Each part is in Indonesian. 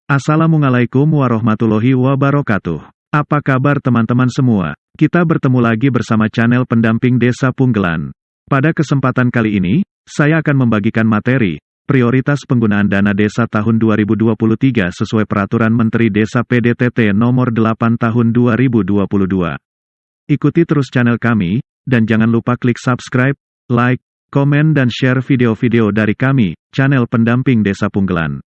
Assalamualaikum warahmatullahi wabarakatuh. Apa kabar teman-teman semua? Kita bertemu lagi bersama channel pendamping Desa Punggelan. Pada kesempatan kali ini, saya akan membagikan materi prioritas penggunaan dana desa tahun 2023 sesuai Peraturan Menteri Desa PDTT Nomor 8 Tahun 2022. Ikuti terus channel kami, dan jangan lupa klik subscribe, like, komen dan share video-video dari kami, channel pendamping Desa Punggelan.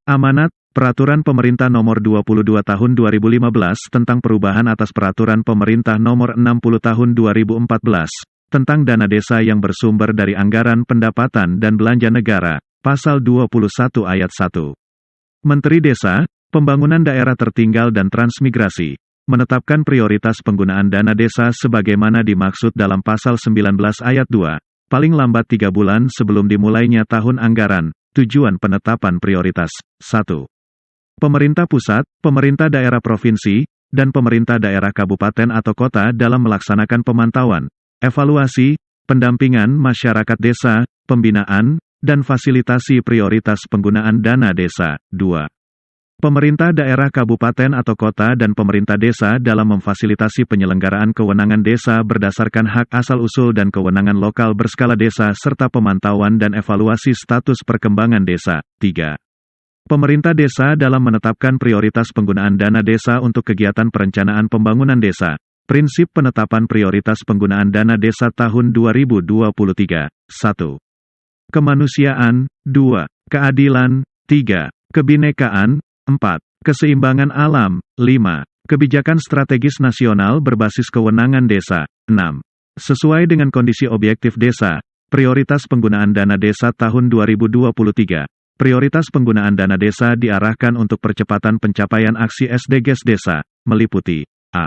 Amanat, Peraturan Pemerintah Nomor 22 Tahun 2015 tentang perubahan atas Peraturan Pemerintah Nomor 60 Tahun 2014 tentang dana desa yang bersumber dari anggaran pendapatan dan belanja negara, Pasal 21 Ayat 1. Menteri Desa, Pembangunan Daerah Tertinggal dan Transmigrasi, menetapkan prioritas penggunaan dana desa sebagaimana dimaksud dalam Pasal 19 Ayat 2, paling lambat 3 bulan sebelum dimulainya tahun anggaran. Tujuan penetapan prioritas. 1. Pemerintah pusat, pemerintah daerah provinsi, dan pemerintah daerah kabupaten atau kota dalam melaksanakan pemantauan, evaluasi, pendampingan masyarakat desa, pembinaan, dan fasilitasi prioritas penggunaan dana desa. 2. Pemerintah daerah kabupaten atau kota dan pemerintah desa dalam memfasilitasi penyelenggaraan kewenangan desa berdasarkan hak asal-usul dan kewenangan lokal berskala desa serta pemantauan dan evaluasi status perkembangan desa. 3. Pemerintah desa dalam menetapkan prioritas penggunaan dana desa untuk kegiatan perencanaan pembangunan desa. Prinsip penetapan prioritas penggunaan dana desa tahun 2023. 1. Kemanusiaan. 2. Keadilan. 3. Kebinekaan. 4. Keseimbangan alam. 5. Kebijakan strategis nasional berbasis kewenangan desa. 6. Sesuai dengan kondisi objektif desa, prioritas penggunaan dana desa tahun 2023. Prioritas penggunaan dana desa diarahkan untuk percepatan pencapaian aksi SDGs desa, meliputi A.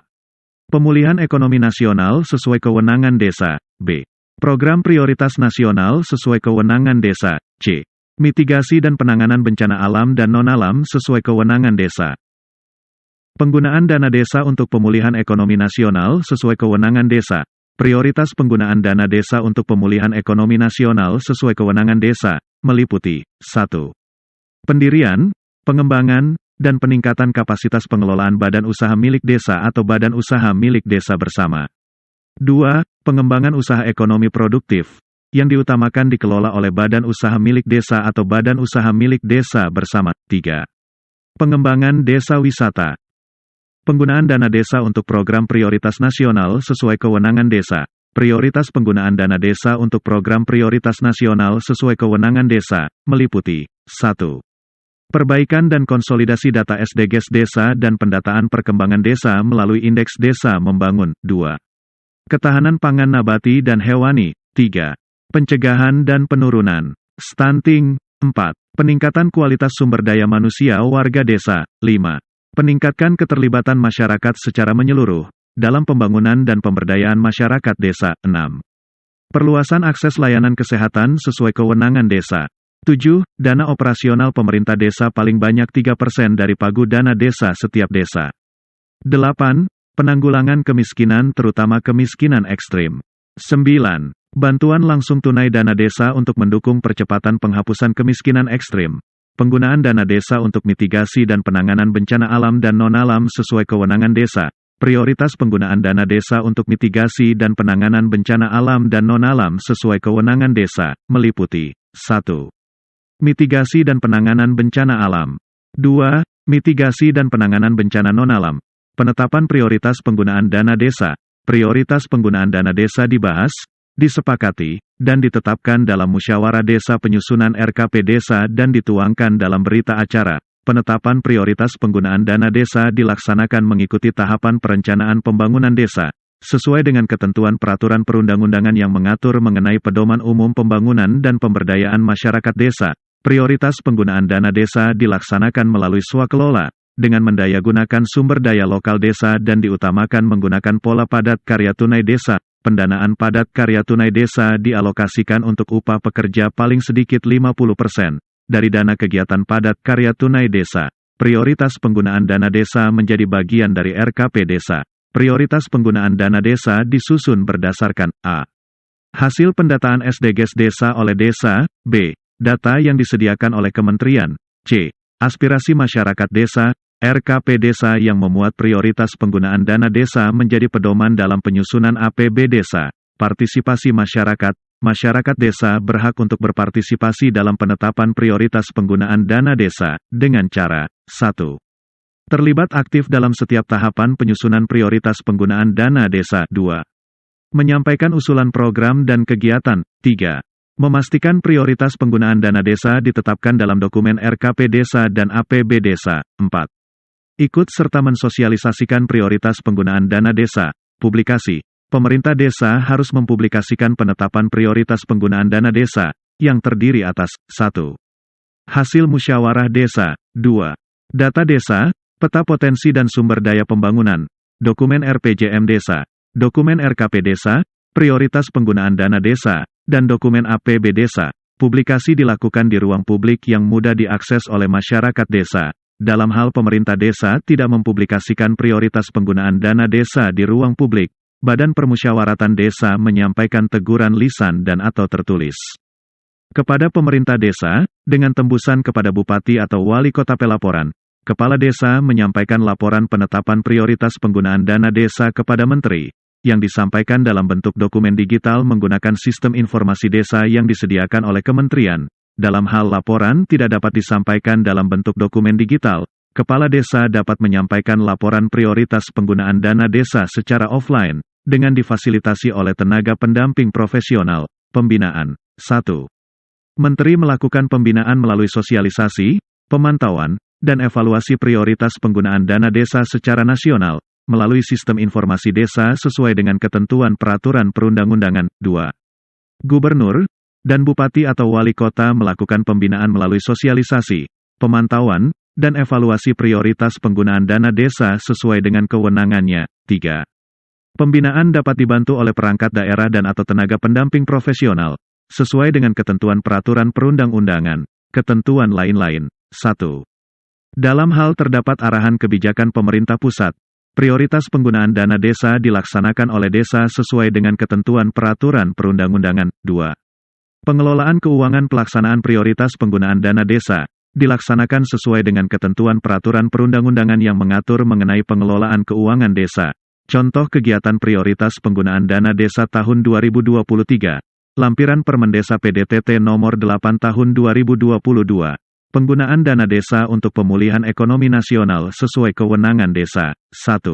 Pemulihan ekonomi nasional sesuai kewenangan desa. B. Program prioritas nasional sesuai kewenangan desa. C. Mitigasi dan penanganan bencana alam dan non-alam sesuai kewenangan desa. Penggunaan dana desa untuk pemulihan ekonomi nasional sesuai kewenangan desa. Prioritas penggunaan dana desa untuk pemulihan ekonomi nasional sesuai kewenangan desa, meliputi 1. Pendirian, pengembangan, dan peningkatan kapasitas pengelolaan badan usaha milik desa atau badan usaha milik desa bersama. 2. Pengembangan usaha ekonomi produktif, yang diutamakan dikelola oleh badan usaha milik desa atau badan usaha milik desa bersama. 3. Pengembangan desa wisata. Penggunaan dana desa untuk program prioritas nasional sesuai kewenangan desa. Prioritas penggunaan dana desa untuk program prioritas nasional sesuai kewenangan desa, meliputi 1. Perbaikan dan konsolidasi data SDGs desa dan pendataan perkembangan desa melalui Indeks Desa Membangun. 2. Ketahanan pangan nabati dan hewani. 3. Pencegahan dan penurunan stunting. 4. Peningkatan kualitas sumber daya manusia warga desa. 5. Peningkatkan keterlibatan masyarakat secara menyeluruh dalam pembangunan dan pemberdayaan masyarakat desa. 6. Perluasan akses layanan kesehatan sesuai kewenangan desa. 7. Dana operasional pemerintah desa paling banyak 3% dari pagu dana desa setiap desa. 8. Penanggulangan kemiskinan terutama kemiskinan ekstrim. 9. Bantuan langsung tunai dana desa untuk mendukung percepatan penghapusan kemiskinan ekstrim. Penggunaan dana desa untuk mitigasi dan penanganan bencana alam dan non-alam sesuai kewenangan desa. Prioritas penggunaan dana desa untuk mitigasi dan penanganan bencana alam dan non-alam sesuai kewenangan desa, meliputi 1. Mitigasi dan penanganan bencana alam. 2. Mitigasi dan penanganan bencana non-alam. Penetapan prioritas penggunaan dana desa. Prioritas penggunaan dana desa dibahas, disepakati, dan ditetapkan dalam musyawarah desa penyusunan RKP desa dan dituangkan dalam berita acara. Penetapan prioritas penggunaan dana desa dilaksanakan mengikuti tahapan perencanaan pembangunan desa, sesuai dengan ketentuan peraturan perundang-undangan yang mengatur mengenai pedoman umum pembangunan dan pemberdayaan masyarakat desa. Prioritas penggunaan dana desa dilaksanakan melalui swakelola, dengan mendayagunakan sumber daya lokal desa dan diutamakan menggunakan pola padat karya tunai desa. Pendanaan padat karya tunai desa dialokasikan untuk upah pekerja paling sedikit 50% dari dana kegiatan padat karya tunai desa. Prioritas penggunaan dana desa menjadi bagian dari RKP desa. Prioritas penggunaan dana desa disusun berdasarkan A. Hasil pendataan SDGs desa oleh desa, B. Data yang disediakan oleh kementerian, C. Aspirasi masyarakat desa, RKP desa yang memuat prioritas penggunaan dana desa menjadi pedoman dalam penyusunan APB desa. Partisipasi masyarakat. Masyarakat desa berhak untuk berpartisipasi dalam penetapan prioritas penggunaan dana desa, dengan cara 1. Terlibat aktif dalam setiap tahapan penyusunan prioritas penggunaan dana desa. 2. Menyampaikan usulan program dan kegiatan. 3. Memastikan prioritas penggunaan dana desa ditetapkan dalam dokumen RKP desa dan APB desa. 4. Ikut serta mensosialisasikan prioritas penggunaan dana desa. Publikasi. Pemerintah desa harus mempublikasikan penetapan prioritas penggunaan dana desa, yang terdiri atas 1. Hasil musyawarah desa. 2. Data desa, peta potensi dan sumber daya pembangunan, dokumen RPJM desa, dokumen RKP desa, prioritas penggunaan dana desa, dan dokumen APB desa. Publikasi dilakukan di ruang publik yang mudah diakses oleh masyarakat desa. Dalam hal pemerintah desa tidak mempublikasikan prioritas penggunaan dana desa di ruang publik, Badan Permusyawaratan Desa menyampaikan teguran lisan dan atau tertulis kepada pemerintah desa, dengan tembusan kepada bupati atau wali kota. Pelaporan. Kepala desa menyampaikan laporan penetapan prioritas penggunaan dana desa kepada menteri, yang disampaikan dalam bentuk dokumen digital menggunakan sistem informasi desa yang disediakan oleh kementerian. Dalam hal laporan tidak dapat disampaikan dalam bentuk dokumen digital, kepala desa dapat menyampaikan laporan prioritas penggunaan dana desa secara offline, dengan difasilitasi oleh tenaga pendamping profesional. Pembinaan. 1. Menteri melakukan pembinaan melalui sosialisasi, pemantauan, dan evaluasi prioritas penggunaan dana desa secara nasional, melalui sistem informasi desa sesuai dengan ketentuan peraturan perundang-undangan. 2. Gubernur dan bupati atau wali kota melakukan pembinaan melalui sosialisasi, pemantauan, dan evaluasi prioritas penggunaan dana desa sesuai dengan kewenangannya. 3. Pembinaan dapat dibantu oleh perangkat daerah dan atau tenaga pendamping profesional, sesuai dengan ketentuan peraturan perundang-undangan, ketentuan lain-lain. 1. Dalam hal terdapat arahan kebijakan pemerintah pusat, prioritas penggunaan dana desa dilaksanakan oleh desa sesuai dengan ketentuan peraturan perundang-undangan. 2. Pengelolaan keuangan pelaksanaan prioritas penggunaan dana desa dilaksanakan sesuai dengan ketentuan peraturan perundang-undangan yang mengatur mengenai pengelolaan keuangan desa. Contoh kegiatan prioritas penggunaan dana desa tahun 2023. Lampiran Permendesa PDTT nomor 8 tahun 2022. Penggunaan dana desa untuk pemulihan ekonomi nasional sesuai kewenangan desa. 1.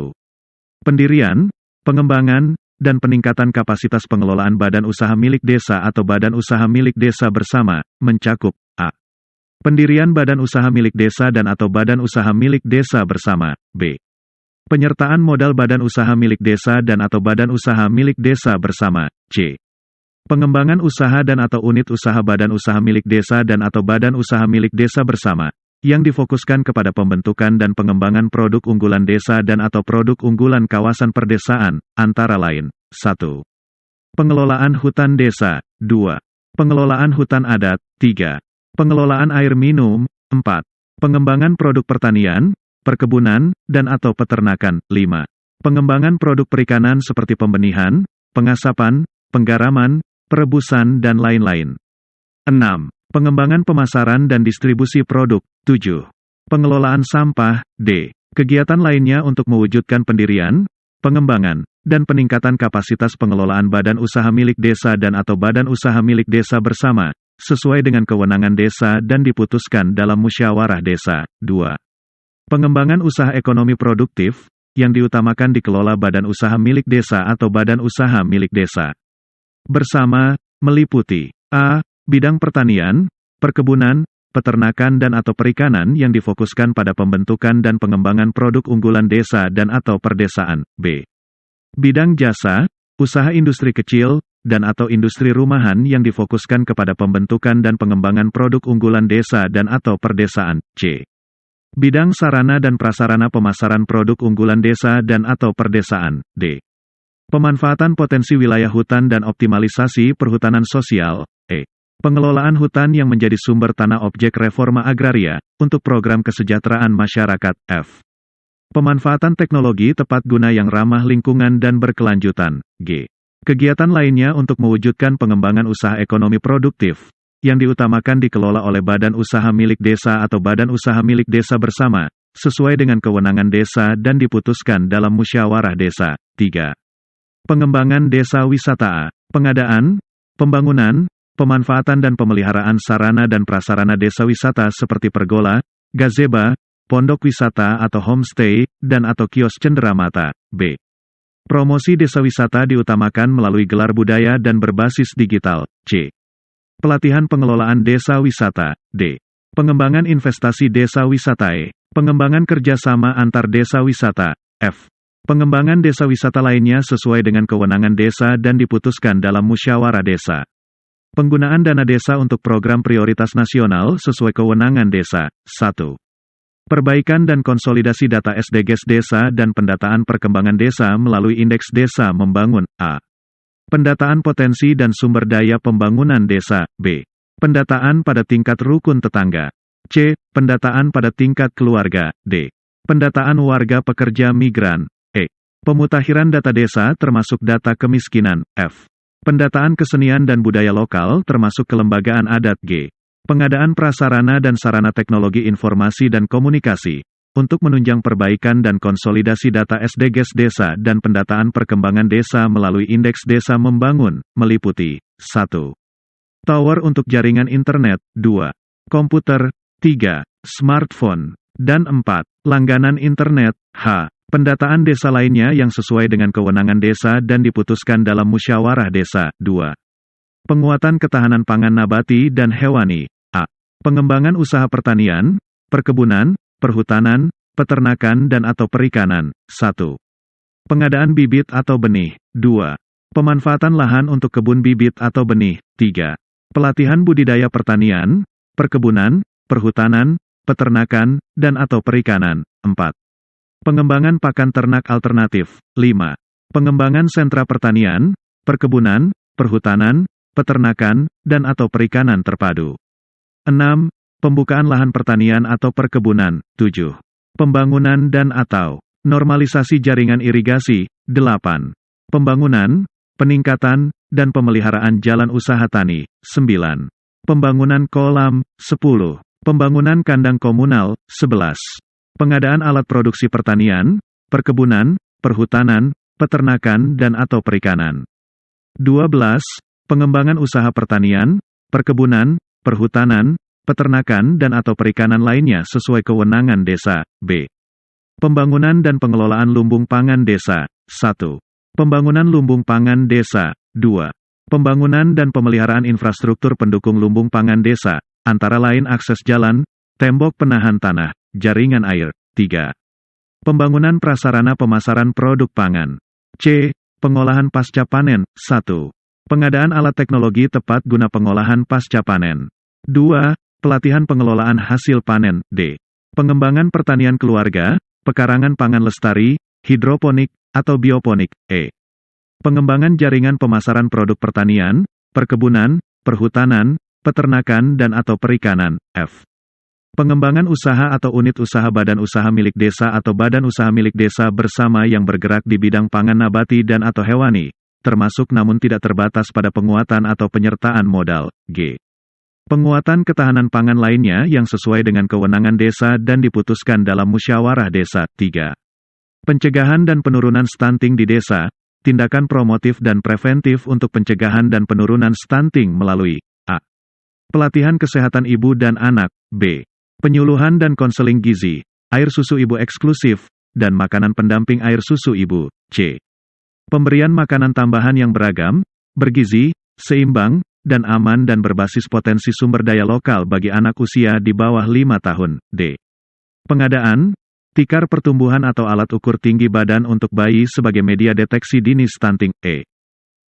Pendirian, pengembangan, dan peningkatan kapasitas pengelolaan badan usaha milik desa atau badan usaha milik desa bersama, mencakup A. Pendirian badan usaha milik desa dan atau badan usaha milik desa bersama. B. Penyertaan modal badan usaha milik desa dan atau badan usaha milik desa bersama. C. Pengembangan usaha dan atau unit usaha badan usaha milik desa dan atau badan usaha milik desa bersama, yang difokuskan kepada pembentukan dan pengembangan produk unggulan desa dan atau produk unggulan kawasan perdesaan, antara lain. 1. Pengelolaan hutan desa. 2. Pengelolaan hutan adat. 3. Pengelolaan air minum. 4. Pengembangan produk pertanian, perkebunan, dan atau peternakan. 5. Pengembangan produk perikanan seperti pembenihan, pengasapan, penggaraman, perebusan dan lain-lain. 6. Pengembangan pemasaran dan distribusi produk. 7. Pengelolaan sampah. D. Kegiatan lainnya untuk mewujudkan pendirian, pengembangan, dan peningkatan kapasitas pengelolaan badan usaha milik desa dan atau badan usaha milik desa bersama, sesuai dengan kewenangan desa dan diputuskan dalam musyawarah desa. 2. Pengembangan usaha ekonomi produktif, yang diutamakan dikelola badan usaha milik desa atau badan usaha milik desa. Bersama, meliputi A. Bidang pertanian, perkebunan, peternakan dan atau perikanan yang difokuskan pada pembentukan dan pengembangan produk unggulan desa dan atau perdesaan. B. Bidang jasa, usaha industri kecil, dan atau industri rumahan yang difokuskan kepada pembentukan dan pengembangan produk unggulan desa dan atau perdesaan. C. Bidang sarana dan prasarana pemasaran produk unggulan desa dan atau perdesaan. D. Pemanfaatan potensi wilayah hutan dan optimalisasi perhutanan sosial. E. Pengelolaan hutan yang menjadi sumber tanah objek reforma agraria, untuk program kesejahteraan masyarakat. F. Pemanfaatan teknologi tepat guna yang ramah lingkungan dan berkelanjutan. G. Kegiatan lainnya untuk mewujudkan pengembangan usaha ekonomi produktif, yang diutamakan dikelola oleh badan usaha milik desa atau badan usaha milik desa bersama, sesuai dengan kewenangan desa dan diputuskan dalam musyawarah desa. 3. Pengembangan desa wisata. Pengadaan, pembangunan, pemanfaatan dan pemeliharaan sarana dan prasarana desa wisata seperti pergola, gazebo, pondok wisata atau homestay, dan atau kios cenderamata. B. Promosi desa wisata diutamakan melalui gelar budaya dan berbasis digital. C. Pelatihan pengelolaan desa wisata. D. Pengembangan investasi desa wisata. E. Pengembangan kerjasama antar desa wisata. F. Pengembangan desa wisata lainnya sesuai dengan kewenangan desa dan diputuskan dalam musyawarah desa. Penggunaan dana desa untuk program prioritas nasional sesuai kewenangan desa. 1. Perbaikan dan konsolidasi data SDGs desa dan pendataan perkembangan desa melalui Indeks Desa Membangun. A. Pendataan potensi dan sumber daya pembangunan desa. B. Pendataan pada tingkat rukun tetangga. C. Pendataan pada tingkat keluarga. D. Pendataan warga pekerja migran. E. Pemutakhiran data desa termasuk data kemiskinan. F. Pendataan kesenian dan budaya lokal termasuk kelembagaan adat. G. Pengadaan prasarana dan sarana teknologi informasi dan komunikasi, untuk menunjang perbaikan dan konsolidasi data SDGs desa dan pendataan perkembangan desa melalui Indeks Desa Membangun, meliputi 1. Tower untuk jaringan internet, 2. Komputer, 3. Smartphone, dan 4. Langganan internet. H. Pendataan desa lainnya yang sesuai dengan kewenangan desa dan diputuskan dalam musyawarah desa. 2. Penguatan ketahanan pangan nabati dan hewani. A. Pengembangan usaha pertanian, perkebunan, perhutanan, peternakan dan atau perikanan. 1. Pengadaan bibit atau benih. 2. Pemanfaatan lahan untuk kebun bibit atau benih. 3. Pelatihan budidaya pertanian, perkebunan, perhutanan, peternakan, dan atau perikanan. 4. Pengembangan pakan ternak alternatif. 5. Pengembangan sentra pertanian, perkebunan, perhutanan, peternakan, dan atau perikanan terpadu. 6. Pembukaan lahan pertanian atau perkebunan. 7. Pembangunan dan atau normalisasi jaringan irigasi. 8. Pembangunan, peningkatan, dan pemeliharaan jalan usaha tani. 9. Pembangunan kolam. 10. Pembangunan kandang komunal. 11. Pengadaan alat produksi pertanian, perkebunan, perhutanan, peternakan dan atau perikanan. 12. Pengembangan usaha pertanian, perkebunan, perhutanan, peternakan dan atau perikanan lainnya sesuai kewenangan desa. B. Pembangunan dan pengelolaan lumbung pangan desa. 1. Pembangunan lumbung pangan desa. 2. Pembangunan dan pemeliharaan infrastruktur pendukung lumbung pangan desa, antara lain akses jalan, tembok penahan tanah, jaringan air. 3. Pembangunan prasarana pemasaran produk pangan. C. Pengolahan pasca panen. 1. Pengadaan alat teknologi tepat guna pengolahan pasca panen. 2. Pelatihan pengelolaan hasil panen. D. Pengembangan pertanian keluarga, pekarangan pangan lestari, hidroponik, atau bioponik. E. Pengembangan jaringan pemasaran produk pertanian, perkebunan, perhutanan, peternakan dan atau perikanan. F. Pengembangan usaha atau unit usaha badan usaha milik desa atau badan usaha milik desa bersama yang bergerak di bidang pangan nabati dan atau hewani, termasuk namun tidak terbatas pada penguatan atau penyertaan modal. G. Penguatan ketahanan pangan lainnya yang sesuai dengan kewenangan desa dan diputuskan dalam musyawarah desa. 3. Pencegahan dan penurunan stunting di desa, tindakan promotif dan preventif untuk pencegahan dan penurunan stunting melalui A. Pelatihan kesehatan ibu dan anak. B. Penyuluhan dan konseling gizi, air susu ibu eksklusif, dan makanan pendamping air susu ibu. C. Pemberian makanan tambahan yang beragam, bergizi, seimbang, dan aman dan berbasis potensi sumber daya lokal bagi anak usia di bawah 5 tahun. D. Pengadaan, tikar pertumbuhan atau alat ukur tinggi badan untuk bayi sebagai media deteksi dini stunting. E.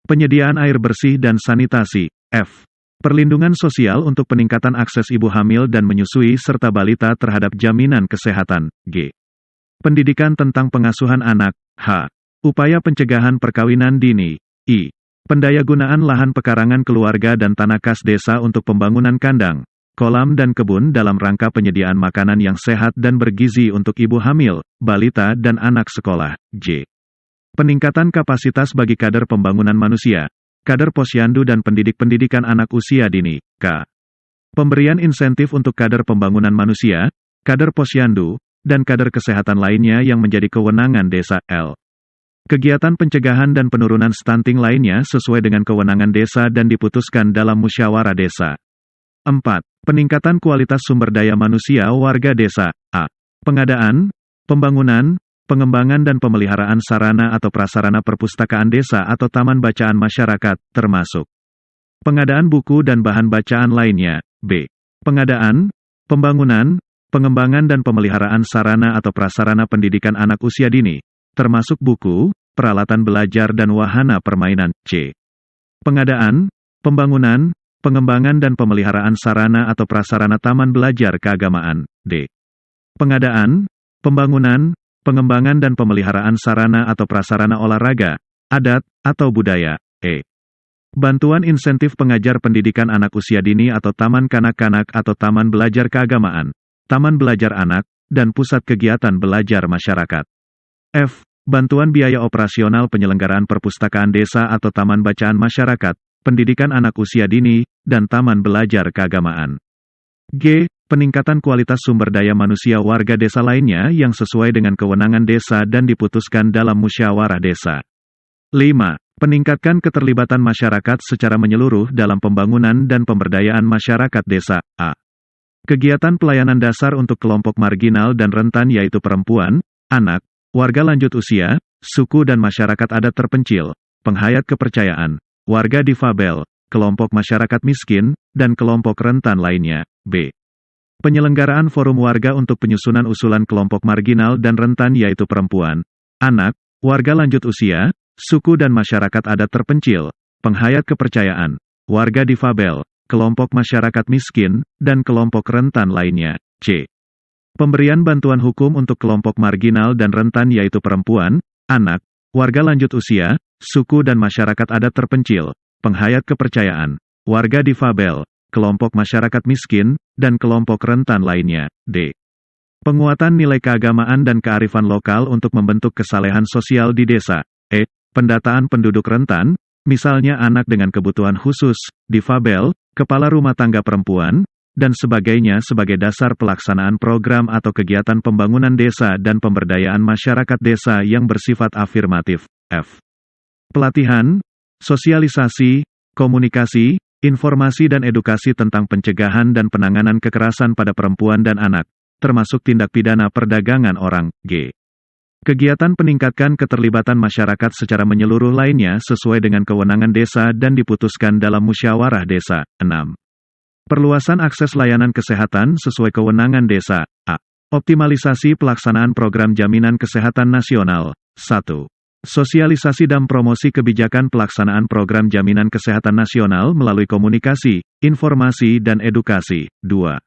Penyediaan air bersih dan sanitasi. F. Perlindungan sosial untuk peningkatan akses ibu hamil dan menyusui serta balita terhadap jaminan kesehatan. G. Pendidikan tentang pengasuhan anak. H. Upaya pencegahan perkawinan dini. I. Pendayagunaan lahan pekarangan keluarga dan tanah kas desa untuk pembangunan kandang, kolam dan kebun dalam rangka penyediaan makanan yang sehat dan bergizi untuk ibu hamil, balita dan anak sekolah. J. Peningkatan kapasitas bagi kader pembangunan manusia, kader posyandu dan pendidik pendidikan anak usia dini. K. Pemberian insentif untuk kader pembangunan manusia, kader posyandu, dan kader kesehatan lainnya yang menjadi kewenangan desa. L. Kegiatan pencegahan dan penurunan stunting lainnya sesuai dengan kewenangan desa dan diputuskan dalam musyawarah desa. 4. Peningkatan kualitas sumber daya manusia warga desa. A. Pengadaan, pembangunan, pengembangan dan pemeliharaan sarana atau prasarana perpustakaan desa atau taman bacaan masyarakat, termasuk pengadaan buku dan bahan bacaan lainnya. B. Pengadaan, pembangunan, pengembangan dan pemeliharaan sarana atau prasarana pendidikan anak usia dini, termasuk buku, peralatan belajar dan wahana permainan. C. Pengadaan, pembangunan, pengembangan dan pemeliharaan sarana atau prasarana taman belajar keagamaan. D. Pengadaan, pembangunan, pengembangan dan pemeliharaan sarana atau prasarana olahraga, adat, atau budaya. E. Bantuan insentif pengajar pendidikan anak usia dini atau taman kanak-kanak atau taman belajar keagamaan, taman belajar anak, dan pusat kegiatan belajar masyarakat. F. Bantuan biaya operasional penyelenggaraan perpustakaan desa atau taman bacaan masyarakat, pendidikan anak usia dini, dan taman belajar keagamaan. G. Peningkatan kualitas sumber daya manusia warga desa lainnya yang sesuai dengan kewenangan desa dan diputuskan dalam musyawarah desa. 5. Peningkatkan keterlibatan masyarakat secara menyeluruh dalam pembangunan dan pemberdayaan masyarakat desa. A. Kegiatan pelayanan dasar untuk kelompok marginal dan rentan yaitu perempuan, anak, warga lanjut usia, suku dan masyarakat adat terpencil, penghayat kepercayaan, warga difabel, kelompok masyarakat miskin, dan kelompok rentan lainnya. B. Penyelenggaraan forum warga untuk penyusunan usulan kelompok marginal dan rentan yaitu perempuan, anak, warga lanjut usia, suku dan masyarakat adat terpencil, penghayat kepercayaan, warga difabel, kelompok masyarakat miskin, dan kelompok rentan lainnya. C. Pemberian bantuan hukum untuk kelompok marginal dan rentan yaitu perempuan, anak, warga lanjut usia, suku dan masyarakat adat terpencil, penghayat kepercayaan, warga difabel, kelompok masyarakat miskin, dan kelompok rentan lainnya. D. Penguatan nilai keagamaan dan kearifan lokal untuk membentuk kesalehan sosial di desa. E. Pendataan penduduk rentan, misalnya anak dengan kebutuhan khusus, difabel, kepala rumah tangga perempuan, dan sebagainya sebagai dasar pelaksanaan program atau kegiatan pembangunan desa dan pemberdayaan masyarakat desa yang bersifat afirmatif. F. Pelatihan, sosialisasi, komunikasi, informasi dan edukasi tentang pencegahan dan penanganan kekerasan pada perempuan dan anak, termasuk tindak pidana perdagangan orang. G. Kegiatan peningkatkan keterlibatan masyarakat secara menyeluruh lainnya sesuai dengan kewenangan desa dan diputuskan dalam musyawarah desa. 6. Perluasan akses layanan kesehatan sesuai kewenangan desa. A. Optimalisasi pelaksanaan program jaminan kesehatan nasional. 1. Sosialisasi dan promosi kebijakan pelaksanaan program jaminan kesehatan nasional melalui komunikasi, informasi dan edukasi. 2.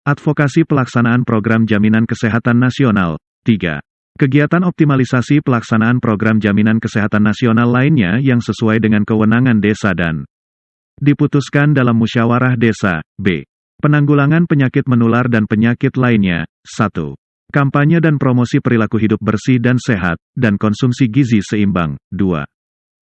Advokasi pelaksanaan program jaminan kesehatan nasional. 3. Kegiatan optimalisasi pelaksanaan program jaminan kesehatan nasional lainnya yang sesuai dengan kewenangan desa dan diputuskan dalam musyawarah desa. B. Penanggulangan penyakit menular dan penyakit lainnya. 1. Kampanye dan promosi perilaku hidup bersih dan sehat, dan konsumsi gizi seimbang. 2.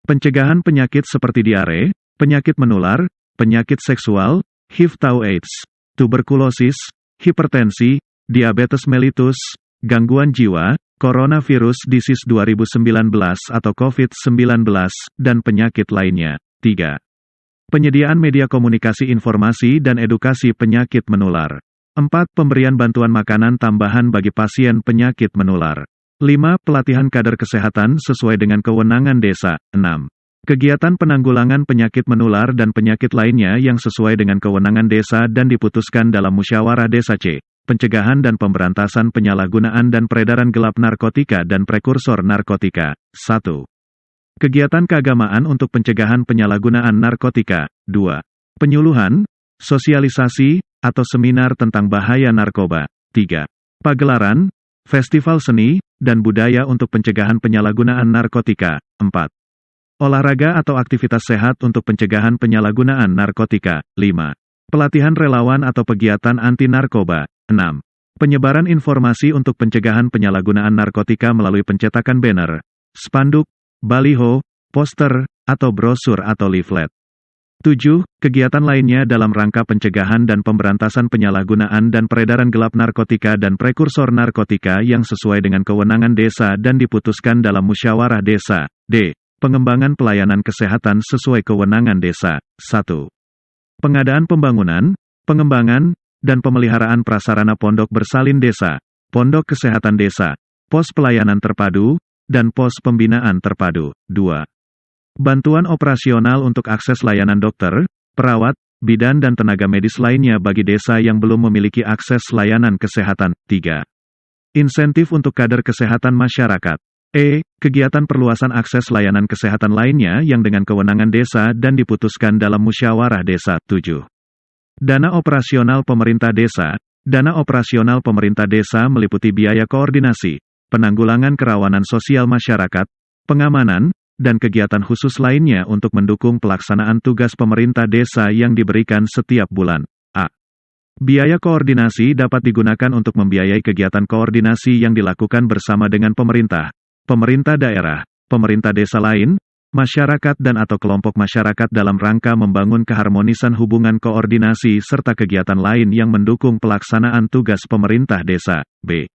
Pencegahan penyakit seperti diare, penyakit menular, penyakit seksual, HIV/AIDS, tuberkulosis, hipertensi, diabetes mellitus, gangguan jiwa, coronavirus disease 2019 atau COVID-19, dan penyakit lainnya. 3. Penyediaan media komunikasi informasi dan edukasi penyakit menular. 4. Pemberian bantuan makanan tambahan bagi pasien penyakit menular. 5. Pelatihan kader kesehatan sesuai dengan kewenangan desa. 6. Kegiatan penanggulangan penyakit menular dan penyakit lainnya yang sesuai dengan kewenangan desa dan diputuskan dalam musyawarah desa. C. Pencegahan dan pemberantasan penyalahgunaan dan peredaran gelap narkotika dan prekursor narkotika. 1. Kegiatan keagamaan untuk pencegahan penyalahgunaan narkotika. 2. Penyuluhan, sosialisasi, atau seminar tentang bahaya narkoba. 3. Pagelaran, festival seni, dan budaya untuk pencegahan penyalahgunaan narkotika. 4. Olahraga atau aktivitas sehat untuk pencegahan penyalahgunaan narkotika. 5. Pelatihan relawan atau kegiatan anti-narkoba. 6. Penyebaran informasi untuk pencegahan penyalahgunaan narkotika melalui pencetakan banner, spanduk, baliho, poster, atau brosur atau leaflet. 7. Kegiatan lainnya dalam rangka pencegahan dan pemberantasan penyalahgunaan dan peredaran gelap narkotika dan prekursor narkotika yang sesuai dengan kewenangan desa dan diputuskan dalam musyawarah desa. D. Pengembangan pelayanan kesehatan sesuai kewenangan desa. 1. Pengadaan pembangunan, pengembangan, dan pemeliharaan prasarana pondok bersalin desa, pondok kesehatan desa, pos pelayanan terpadu, dan pos pembinaan terpadu. 2. Bantuan operasional untuk akses layanan dokter, perawat, bidan dan tenaga medis lainnya bagi desa yang belum memiliki akses layanan kesehatan. 3. Insentif untuk kader kesehatan masyarakat. Kegiatan perluasan akses layanan kesehatan lainnya yang dengan kewenangan desa dan diputuskan dalam musyawarah desa. 7. Dana operasional pemerintah desa. Dana operasional pemerintah desa meliputi biaya koordinasi, penanggulangan kerawanan sosial masyarakat, pengamanan, dan kegiatan khusus lainnya untuk mendukung pelaksanaan tugas pemerintah desa yang diberikan setiap bulan. A. Biaya koordinasi dapat digunakan untuk membiayai kegiatan koordinasi yang dilakukan bersama dengan pemerintah, pemerintah daerah, pemerintah desa lain, masyarakat dan atau kelompok masyarakat dalam rangka membangun keharmonisan hubungan koordinasi serta kegiatan lain yang mendukung pelaksanaan tugas pemerintah desa. B.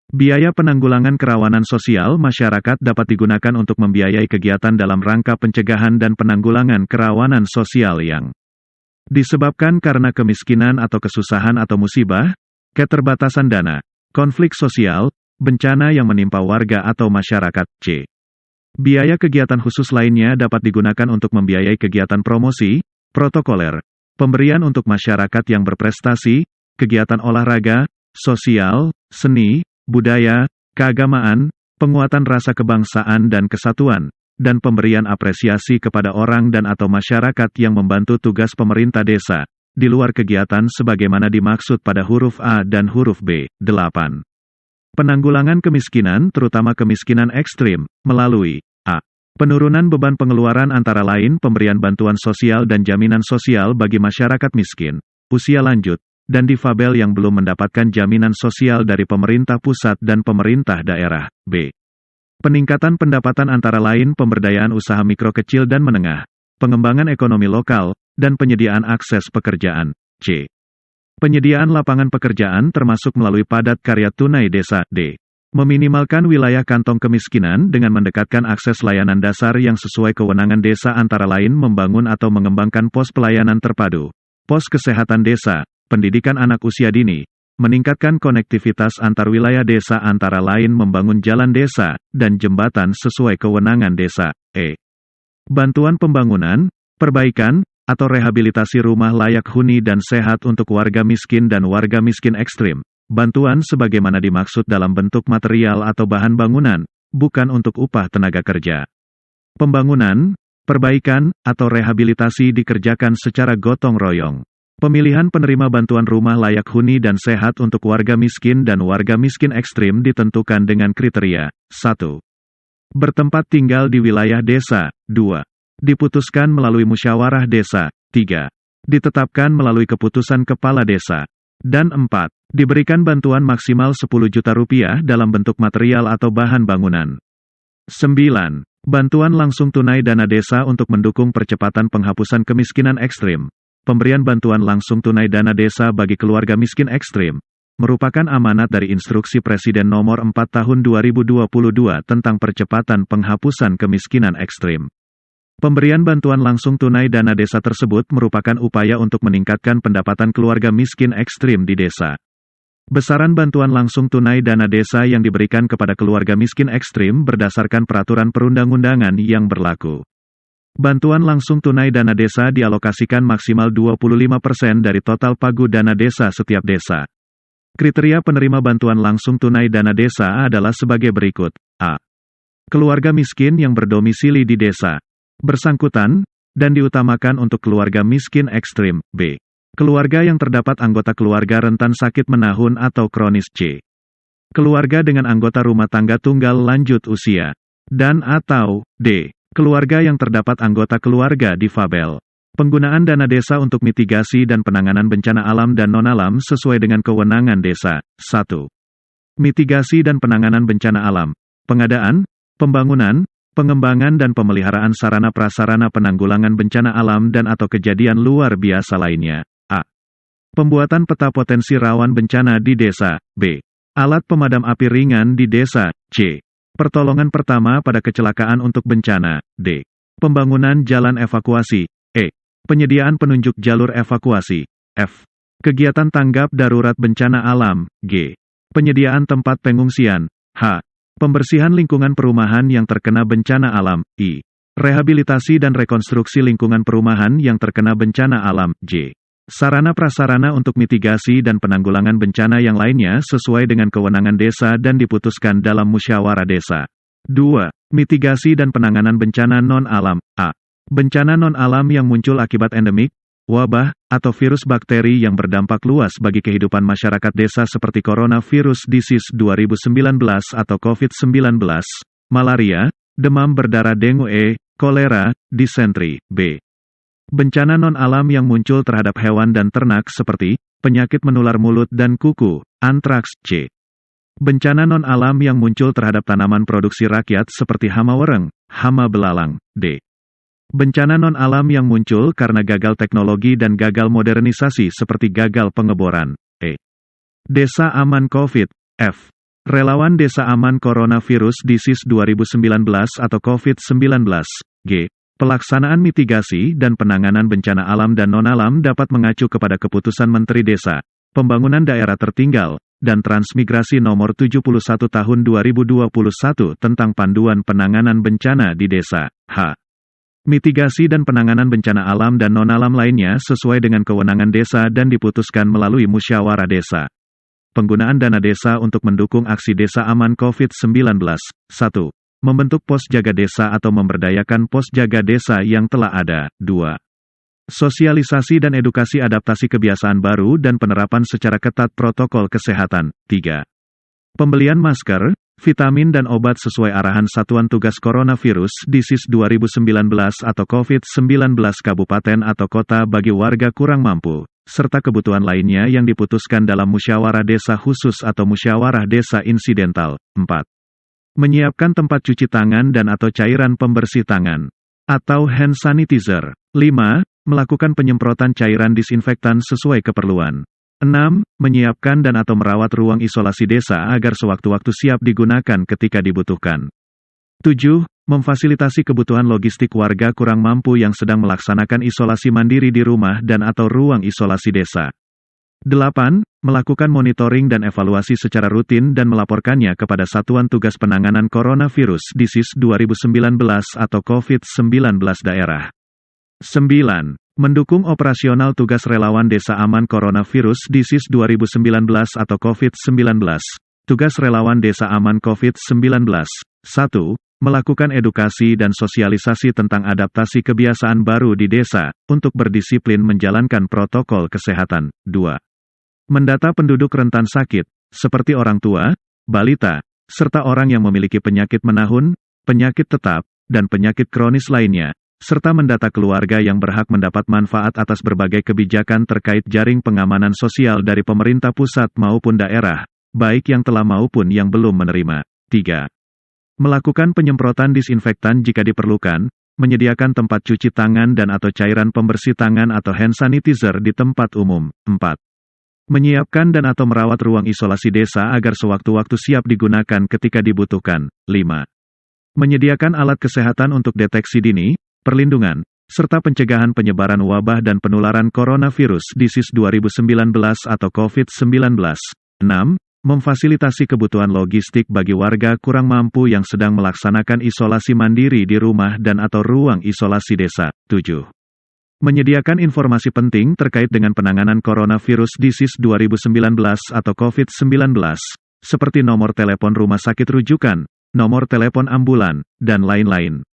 Biaya penanggulangan kerawanan sosial masyarakat dapat digunakan untuk membiayai kegiatan dalam rangka pencegahan dan penanggulangan kerawanan sosial yang disebabkan karena kemiskinan atau kesusahan atau musibah, keterbatasan dana, konflik sosial, bencana yang menimpa warga atau masyarakat. C. Biaya kegiatan khusus lainnya dapat digunakan untuk membiayai kegiatan promosi, protokoler, pemberian untuk masyarakat yang berprestasi, kegiatan olahraga, sosial, seni, budaya, keagamaan, penguatan rasa kebangsaan dan kesatuan, dan pemberian apresiasi kepada orang dan atau masyarakat yang membantu tugas pemerintah desa, di luar kegiatan sebagaimana dimaksud pada huruf A dan huruf B. 8. Penanggulangan kemiskinan terutama kemiskinan ekstrim, melalui A. Penurunan beban pengeluaran antara lain pemberian bantuan sosial dan jaminan sosial bagi masyarakat miskin, usia lanjut, dan difabel yang belum mendapatkan jaminan sosial dari pemerintah pusat dan pemerintah daerah. B. Peningkatan pendapatan antara lain pemberdayaan usaha mikro kecil dan menengah, pengembangan ekonomi lokal, dan penyediaan akses pekerjaan. C. Penyediaan lapangan pekerjaan termasuk melalui padat karya tunai desa. D. Meminimalkan wilayah kantong kemiskinan dengan mendekatkan akses layanan dasar yang sesuai kewenangan desa antara lain membangun atau mengembangkan pos pelayanan terpadu, pos kesehatan desa, pendidikan anak usia dini, meningkatkan konektivitas antar wilayah desa antara lain membangun jalan desa, dan jembatan sesuai kewenangan desa. E. Bantuan pembangunan, perbaikan, atau rehabilitasi rumah layak huni dan sehat untuk warga miskin dan warga miskin ekstrim. Bantuan sebagaimana dimaksud dalam bentuk material atau bahan bangunan, bukan untuk upah tenaga kerja. Pembangunan, perbaikan, atau rehabilitasi dikerjakan secara gotong royong. Pemilihan penerima bantuan rumah layak huni dan sehat untuk warga miskin dan warga miskin ekstrim ditentukan dengan kriteria. 1. Bertempat tinggal di wilayah desa. 2. Diputuskan melalui musyawarah desa. 3. Ditetapkan melalui keputusan kepala desa. Dan 4. Diberikan bantuan maksimal 10 juta rupiah dalam bentuk material atau bahan bangunan. 9. Bantuan langsung tunai dana desa untuk mendukung percepatan penghapusan kemiskinan ekstrim. Pemberian bantuan langsung tunai dana desa bagi keluarga miskin ekstrim, merupakan amanat dari Instruksi Presiden Nomor 4 Tahun 2022 tentang percepatan penghapusan kemiskinan ekstrim. Pemberian bantuan langsung tunai dana desa tersebut merupakan upaya untuk meningkatkan pendapatan keluarga miskin ekstrim di desa. Besaran bantuan langsung tunai dana desa yang diberikan kepada keluarga miskin ekstrim berdasarkan peraturan perundang-undangan yang berlaku. Bantuan langsung tunai dana desa dialokasikan maksimal 25% dari total pagu dana desa setiap desa. Kriteria penerima bantuan langsung tunai dana desa adalah sebagai berikut. A. Keluarga miskin yang berdomisili di desa bersangkutan, dan diutamakan untuk keluarga miskin ekstrim. B. Keluarga yang terdapat anggota keluarga rentan sakit menahun atau kronis. C. Keluarga dengan anggota rumah tangga tunggal lanjut usia. Dan atau D. Keluarga yang terdapat anggota keluarga difabel. Penggunaan dana desa untuk mitigasi dan penanganan bencana alam dan non-alam sesuai dengan kewenangan desa. 1. Mitigasi dan penanganan bencana alam. Pengadaan, pembangunan, pengembangan dan pemeliharaan sarana prasarana penanggulangan bencana alam dan atau kejadian luar biasa lainnya. A. Pembuatan peta potensi rawan bencana di desa. B. Alat pemadam api ringan di desa. C. Pertolongan pertama pada kecelakaan untuk bencana. D. Pembangunan jalan evakuasi. E. Penyediaan penunjuk jalur evakuasi. F. Kegiatan tanggap darurat bencana alam. G. Penyediaan tempat pengungsian. H. Pembersihan lingkungan perumahan yang terkena bencana alam. I. Rehabilitasi dan rekonstruksi lingkungan perumahan yang terkena bencana alam. J. Sarana prasarana untuk mitigasi dan penanggulangan bencana yang lainnya sesuai dengan kewenangan desa dan diputuskan dalam musyawarah desa. 2. Mitigasi dan penanganan bencana non-alam. A. Bencana non-alam yang muncul akibat endemik, wabah, atau virus bakteri yang berdampak luas bagi kehidupan masyarakat desa seperti coronavirus disease 2019 atau COVID-19, malaria, demam berdarah dengue, kolera, disentri. B. Bencana non-alam yang muncul terhadap hewan dan ternak seperti penyakit menular mulut dan kuku, antraks. C. Bencana non-alam yang muncul terhadap tanaman produksi rakyat seperti hama wereng, hama belalang. D. Bencana non-alam yang muncul karena gagal teknologi dan gagal modernisasi seperti gagal pengeboran. E. Desa aman COVID. F. Relawan desa aman coronavirus disease 2019 atau COVID-19. G. Pelaksanaan mitigasi dan penanganan bencana alam dan non-alam dapat mengacu kepada Keputusan Menteri Desa, Pembangunan Daerah Tertinggal, dan Transmigrasi Nomor 71 Tahun 2021 tentang Panduan Penanganan Bencana di Desa. H. Mitigasi dan penanganan bencana alam dan non-alam lainnya sesuai dengan kewenangan desa dan diputuskan melalui musyawarah desa. Penggunaan dana desa untuk mendukung aksi desa aman COVID-19. 1. Membentuk pos jaga desa atau memberdayakan pos jaga desa yang telah ada. 2. Sosialisasi dan edukasi adaptasi kebiasaan baru dan penerapan secara ketat protokol kesehatan. 3. Pembelian masker, vitamin dan obat sesuai arahan Satuan Tugas Coronavirus Disease 2019 atau COVID-19 kabupaten atau kota bagi warga kurang mampu, serta kebutuhan lainnya yang diputuskan dalam musyawarah desa khusus atau musyawarah desa insidental. 4. Menyiapkan tempat cuci tangan dan atau cairan pembersih tangan, atau hand sanitizer. 5. Melakukan penyemprotan cairan disinfektan sesuai keperluan. 6. Menyiapkan dan atau merawat ruang isolasi desa agar sewaktu-waktu siap digunakan ketika dibutuhkan. 7. Memfasilitasi kebutuhan logistik warga kurang mampu yang sedang melaksanakan isolasi mandiri di rumah dan atau ruang isolasi desa. 8. Melakukan monitoring dan evaluasi secara rutin dan melaporkannya kepada Satuan Tugas Penanganan Coronavirus Disease 2019 atau COVID-19 daerah. 9. Mendukung operasional tugas relawan desa aman coronavirus disease 2019 atau COVID-19. Tugas relawan desa aman COVID-19. 1. Melakukan edukasi dan sosialisasi tentang adaptasi kebiasaan baru di desa, untuk berdisiplin menjalankan protokol kesehatan. 2. Mendata penduduk rentan sakit, seperti orang tua, balita, serta orang yang memiliki penyakit menahun, penyakit tetap, dan penyakit kronis lainnya, serta mendata keluarga yang berhak mendapat manfaat atas berbagai kebijakan terkait jaring pengamanan sosial dari pemerintah pusat maupun daerah, baik yang telah maupun yang belum menerima. 3. Melakukan penyemprotan disinfektan jika diperlukan, menyediakan tempat cuci tangan dan atau cairan pembersih tangan atau hand sanitizer di tempat umum. 4. Menyiapkan dan atau merawat ruang isolasi desa agar sewaktu-waktu siap digunakan ketika dibutuhkan. 5. Menyediakan alat kesehatan untuk deteksi dini, perlindungan, serta pencegahan penyebaran wabah dan penularan coronavirus disease 2019 atau COVID-19. 6. Memfasilitasi kebutuhan logistik bagi warga kurang mampu yang sedang melaksanakan isolasi mandiri di rumah dan atau ruang isolasi desa. 7. Menyediakan informasi penting terkait dengan penanganan coronavirus disease 2019 atau COVID-19, seperti nomor telepon rumah sakit rujukan, nomor telepon ambulan, dan lain-lain.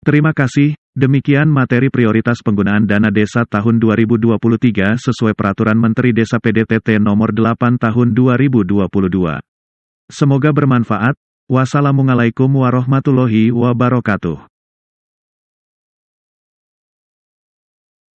Terima kasih, demikian materi prioritas penggunaan dana desa tahun 2023 sesuai Peraturan Menteri Desa PDTT Nomor 8 Tahun 2022. Semoga bermanfaat. Wassalamualaikum warahmatullahi wabarakatuh.